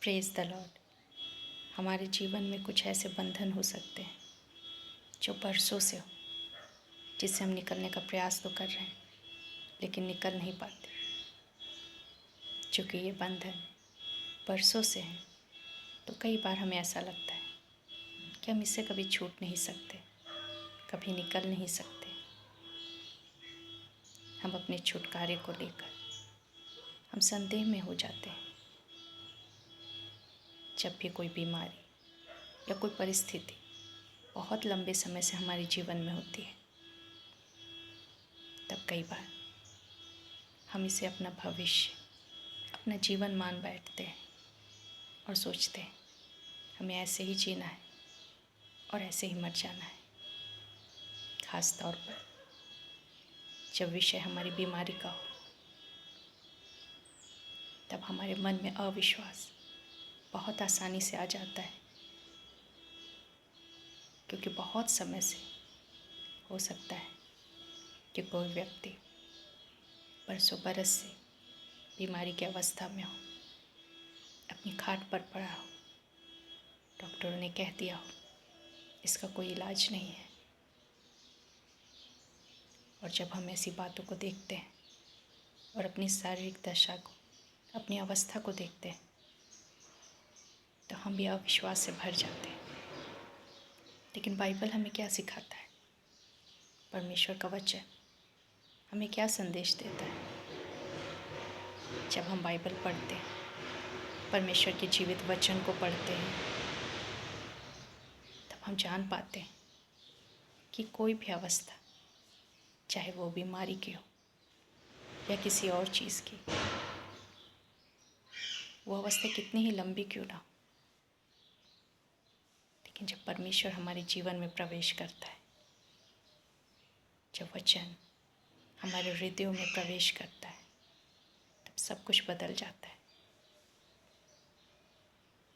Praise the Lord. हमारे जीवन में कुछ ऐसे बंधन हो सकते हैं जो बरसों से हो, जिससे हम निकलने का प्रयास तो कर रहे हैं लेकिन निकल नहीं पाते। चूँकि ये बंधन बरसों से हैं तो कई बार हमें ऐसा लगता है कि हम इससे कभी छूट नहीं सकते, कभी निकल नहीं सकते। हम अपने छुटकारे को लेकर हम संदेह में हो जाते हैं। जब भी कोई बीमारी या कोई परिस्थिति बहुत लंबे समय से हमारे जीवन में होती है, तब कई बार हम इसे अपना भविष्य, अपना जीवन मान बैठते हैं और सोचते हैं हमें ऐसे ही जीना है और ऐसे ही मर जाना है। ख़ास तौर पर जब विषय हमारी बीमारी का हो, तब हमारे मन में अविश्वास बहुत आसानी से आ जाता है, क्योंकि बहुत समय से हो सकता है कि कोई व्यक्ति बरसों बरस से बीमारी की अवस्था में हो, अपनी खाट पर पड़ा हो, डॉक्टरों ने कह दिया हो इसका कोई इलाज नहीं है। और जब हम ऐसी बातों को देखते हैं और अपनी शारीरिक दशा को, अपनी अवस्था को देखते हैं, तो हम भी अविश्वास से भर जाते हैं। लेकिन बाइबल हमें क्या सिखाता है? परमेश्वर का वचन हमें क्या संदेश देता है? जब हम बाइबल पढ़ते हैं, परमेश्वर के जीवित वचन को पढ़ते हैं, तब हम जान पाते हैं कि कोई भी अवस्था, चाहे वो बीमारी की हो या किसी और चीज़ की, वो अवस्था कितनी ही लंबी क्यों ना हो, लेकिन जब परमेश्वर हमारे जीवन में प्रवेश करता है, जब वचन हमारे हृदयों में प्रवेश करता है, तब सब कुछ बदल जाता है।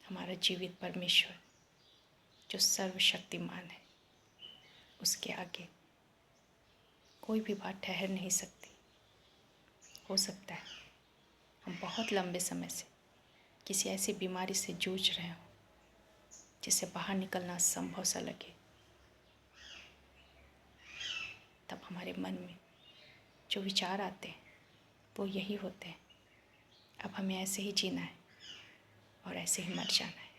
हमारा जीवित परमेश्वर जो सर्वशक्तिमान है, उसके आगे कोई भी बात ठहर नहीं सकती। हो सकता है हम बहुत लंबे समय से किसी ऐसी बीमारी से जूझ रहे हों जिससे बाहर निकलना असंभव सा लगे। तब हमारे मन में जो विचार आते हैं वो यही होते हैं, अब हमें ऐसे ही जीना है और ऐसे ही मर जाना है।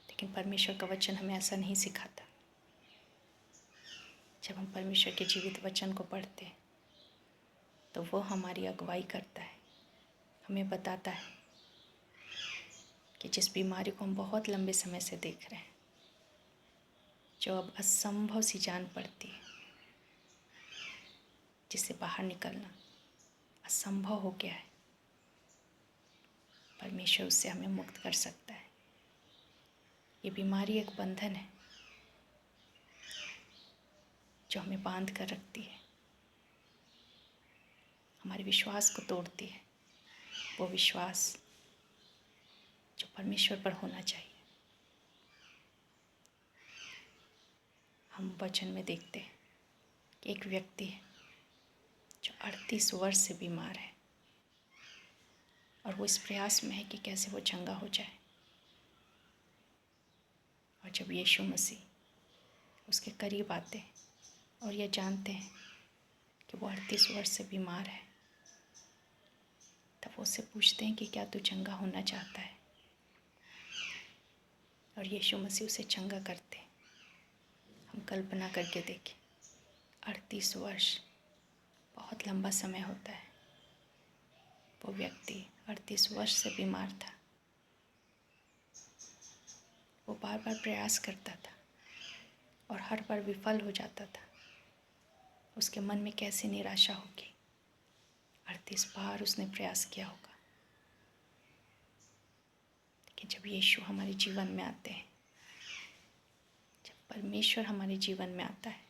लेकिन परमेश्वर का वचन हमें ऐसा नहीं सिखाता। जब हम परमेश्वर के जीवित वचन को पढ़ते हैं तो वो हमारी अगुवाई करता है, हमें बताता है कि जिस बीमारी को हम बहुत लंबे समय से देख रहे हैं, जो अब असंभव सी जान पड़ती है, जिससे बाहर निकलना असंभव हो गया है, परमेश्वर उससे हमें मुक्त कर सकता है। ये बीमारी एक बंधन है जो हमें बांध कर रखती है, हमारे विश्वास को तोड़ती है, वो विश्वास जो परमेश्वर पर होना चाहिए। हम वचन में देखते हैं कि एक व्यक्ति है जो 38 वर्ष से बीमार है और वो इस प्रयास में है कि कैसे वो चंगा हो जाए। और जब यीशु मसीह उसके करीब आते हैं और ये जानते हैं कि वो 38 वर्ष से बीमार है, तब वो उससे पूछते हैं कि क्या तू चंगा होना चाहता है? और यीशु मसीह उसे चंगा करते हैं। हम कल्पना करके देखें, 38 वर्ष बहुत लंबा समय होता है। वो व्यक्ति 38 वर्ष से बीमार था। वो बार बार प्रयास करता था और हर बार विफल हो जाता था। उसके मन में कैसी निराशा होगी। 38 बार उसने प्रयास किया होगा। लेकिन जब यीशु हमारे जीवन में आते हैं, जब परमेश्वर हमारे जीवन में आता है,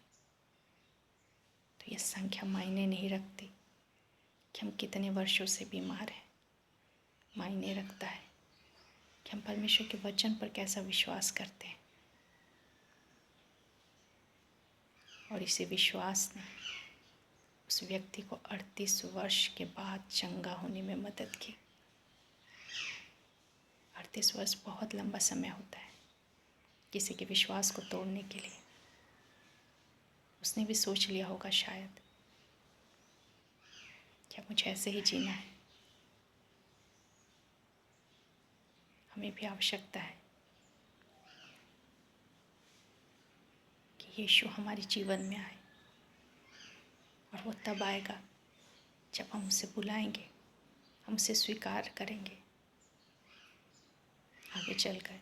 तो ये संख्या मायने नहीं रखती कि हम कितने वर्षों से बीमार हैं। मायने रखता है कि हम परमेश्वर के वचन पर कैसा विश्वास करते हैं। और इसी विश्वास ने उस व्यक्ति को 38 वर्ष के बाद चंगा होने में मदद की। 31 वर्ष बहुत लंबा समय होता है किसी के विश्वास को तोड़ने के लिए। उसने भी सोच लिया होगा शायद, क्या मुझे ऐसे ही जीना है। हमें भी आवश्यकता है कि यीशु हमारे जीवन में आए, और वो तब आएगा जब हम उसे बुलाएंगे, हम उसे स्वीकार करेंगे। आगे चलकर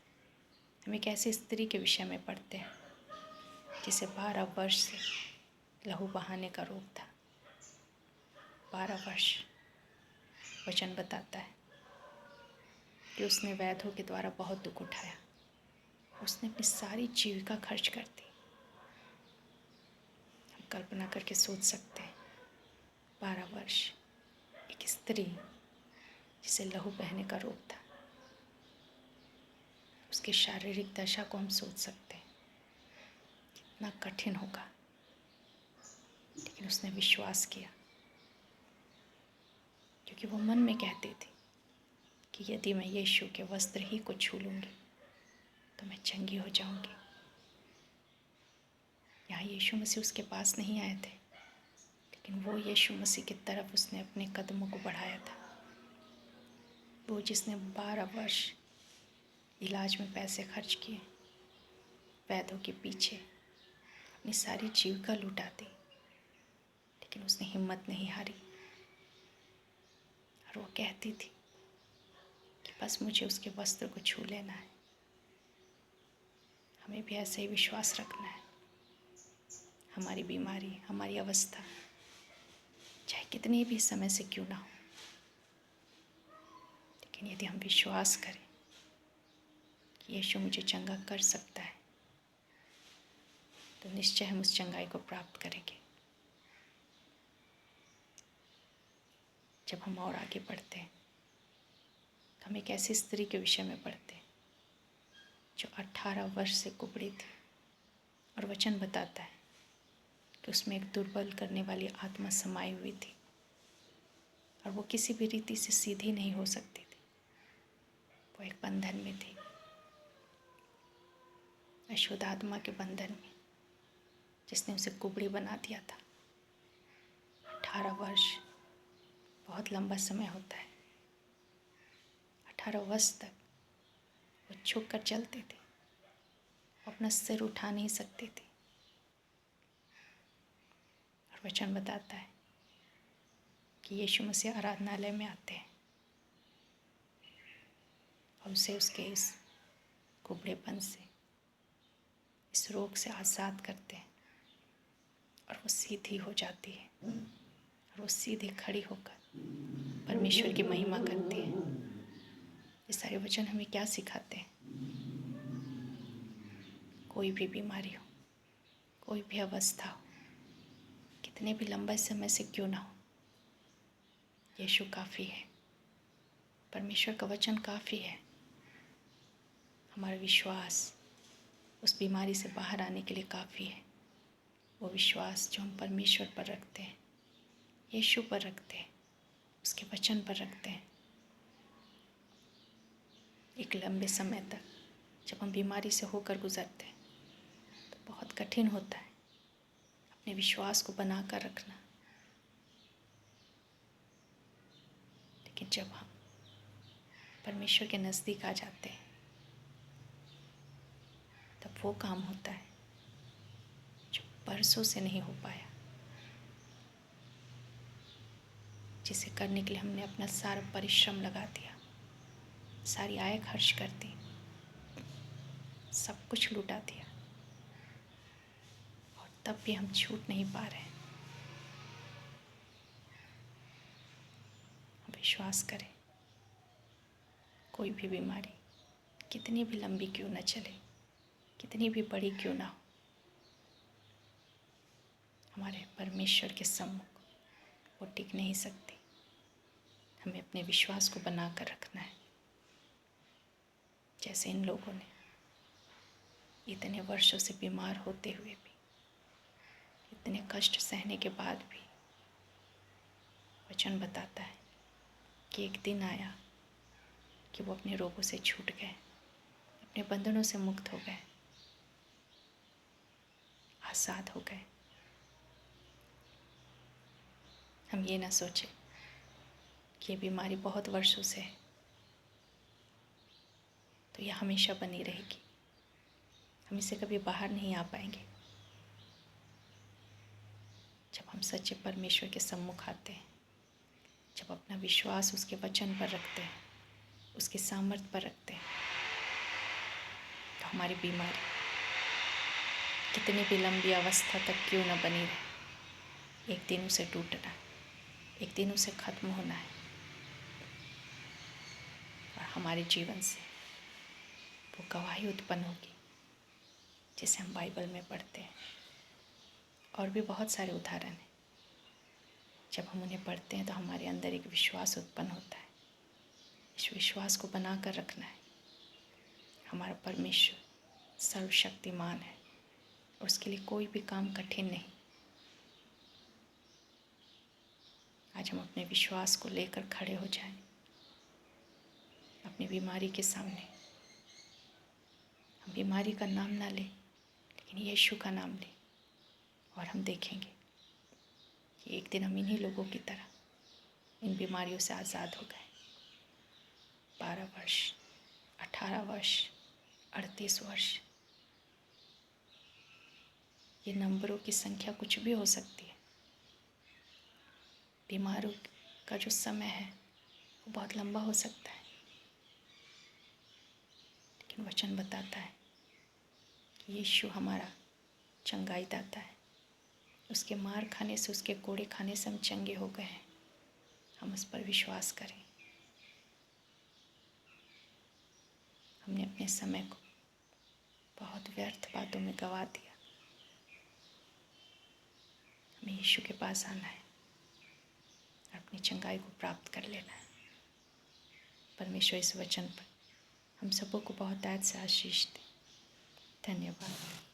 हम एक ऐसी स्त्री के विषय में पढ़ते हैं जिसे 12 वर्ष से लहू बहाने का रोग था। 12 वर्ष। वचन बताता है कि उसने वैद्यों के द्वारा बहुत दुख उठाया। उसने अपनी सारी जीविका खर्च कर दी। हम कल्पना करके सोच सकते हैं, 12 वर्ष, एक स्त्री जिसे लहू बहने का रोग था, उसकी शारीरिक दशा को हम सोच सकते हैं कितना कठिन होगा। लेकिन उसने विश्वास किया, क्योंकि वो मन में कहती थी कि यदि मैं यीशु के वस्त्र ही को छू लूँगी तो मैं चंगी हो जाऊँगी। यहाँ यीशु मसीह उसके पास नहीं आए थे, लेकिन वो यीशु मसीह की तरफ उसने अपने कदमों को बढ़ाया था। वो जिसने 12 वर्ष इलाज में पैसे खर्च किए, वैद्यों के पीछे अपनी सारी जीविका लुटा दी, लेकिन उसने हिम्मत नहीं हारी। और वो कहती थी कि बस मुझे उसके वस्त्र को छू लेना है। हमें भी ऐसे ही विश्वास रखना है। हमारी बीमारी, हमारी अवस्था चाहे कितने भी समय से क्यों ना हो, लेकिन यदि हम विश्वास करें कि यीशु मुझे चंगा कर सकता है, तो निश्चय हम उस चंगाई को प्राप्त करेंगे। जब हम और आगे बढ़ते हैं तो हम एक ऐसी स्त्री के विषय में पढ़ते हैं जो 18 वर्ष से कुबड़ी थी, और वचन बताता है कि उसमें एक दुर्बल करने वाली आत्मा समाई हुई थी, और वो किसी भी रीति से सीधी नहीं हो सकती थी। वो एक बंधन में थी, अशुद्ध आत्मा के बंधन में, जिसने उसे कुबड़ी बना दिया था। 18 वर्ष बहुत लंबा समय होता है। 18 वर्ष तक वो झुक कर चलते थे, अपना सिर उठा नहीं सकते थे। और वचन बताता है कि यीशु मसीह आराधनालय में आते हैं और उसे उसके इस कुबड़ेपन से, इस रोग से आज़ाद करते हैं, और वो सीधी हो जाती है, और वो सीधी खड़ी होकर परमेश्वर की महिमा करती है। ये सारे वचन हमें क्या सिखाते हैं? कोई भी बीमारी हो, कोई भी अवस्था हो, कितने भी लंबे समय से क्यों ना हो, यीशु काफ़ी है। परमेश्वर का वचन काफ़ी है। हमारा विश्वास उस बीमारी से बाहर आने के लिए काफ़ी है। वो विश्वास जो हम परमेश्वर पर रखते हैं, यीशु पर रखते हैं, उसके वचन पर रखते हैं। एक लंबे समय तक जब हम बीमारी से होकर गुजरते हैं तो बहुत कठिन होता है अपने विश्वास को बना कर रखना। लेकिन जब हम परमेश्वर के नज़दीक आ जाते हैं तब वो काम होता है जो बरसों से नहीं हो पाया, जिसे करने के लिए हमने अपना सारा परिश्रम लगा दिया, सारी आय खर्च कर दी, सब कुछ लुटा दिया, और तब भी हम छूट नहीं पा रहे हैं। हम विश्वास करें, कोई भी बीमारी कितनी भी लंबी क्यों न चले, कितनी भी बड़ी क्यों ना हो, हमारे परमेश्वर के सम्मुख वो टिक नहीं सकती। हमें अपने विश्वास को बना कर रखना है। जैसे इन लोगों ने इतने वर्षों से बीमार होते हुए भी, इतने कष्ट सहने के बाद भी, वचन बताता है कि एक दिन आया कि कि वो अपने रोगों से छूट गए, अपने बंधनों से मुक्त हो गए, आज़ाद हो गए। हम ये ना सोचें कि ये बीमारी बहुत वर्षों से है तो यह हमेशा बनी रहेगी, हम इससे कभी बाहर नहीं आ पाएंगे। जब हम सच्चे परमेश्वर के सम्मुख आते हैं, जब अपना विश्वास उसके वचन पर रखते हैं, उसके सामर्थ्य पर रखते हैं, तो हमारी बीमारी कितनी भी लंबी अवस्था तक क्यों न बनी रहे, एक दिन उसे टूटना है, एक दिन उसे ख़त्म होना है और हमारे जीवन से वो गवाही उत्पन्न होगी जिसे हम बाइबल में पढ़ते हैं। और भी बहुत सारे उदाहरण हैं। जब हम उन्हें पढ़ते हैं तो हमारे अंदर एक विश्वास उत्पन्न होता है। इस विश्वास को बना कर रखना है। हमारा परमेश्वर सर्वशक्तिमान है और उसके लिए कोई भी काम कठिन नहीं। आज हम अपने विश्वास को लेकर खड़े हो जाएं अपनी बीमारी के सामने। हम बीमारी का नाम ना लें, लेकिन यीशु का नाम लें और हम देखेंगे कि एक दिन हम इन्हीं लोगों की तरह इन बीमारियों से आज़ाद हो गए। 12 वर्ष, 18 वर्ष, 38 वर्ष, ये नंबरों की संख्या कुछ भी हो सकती है। बीमारों का जो समय है वो बहुत लंबा हो सकता है, लेकिन वचन बताता है कि यीशु हमारा चंगाई दाता है। उसके मार खाने से, उसके कोड़े खाने से हम चंगे हो गए हैं। हम उस पर विश्वास करें। हमने अपने समय को बहुत व्यर्थ बातों में गंवा दिया। हमें यीशु के पास आना है और अपनी चंगाई को प्राप्त कर लेना है। परमेश्वर इस वचन पर हम सबों को बहुत आज से आशीष दे। धन्यवाद।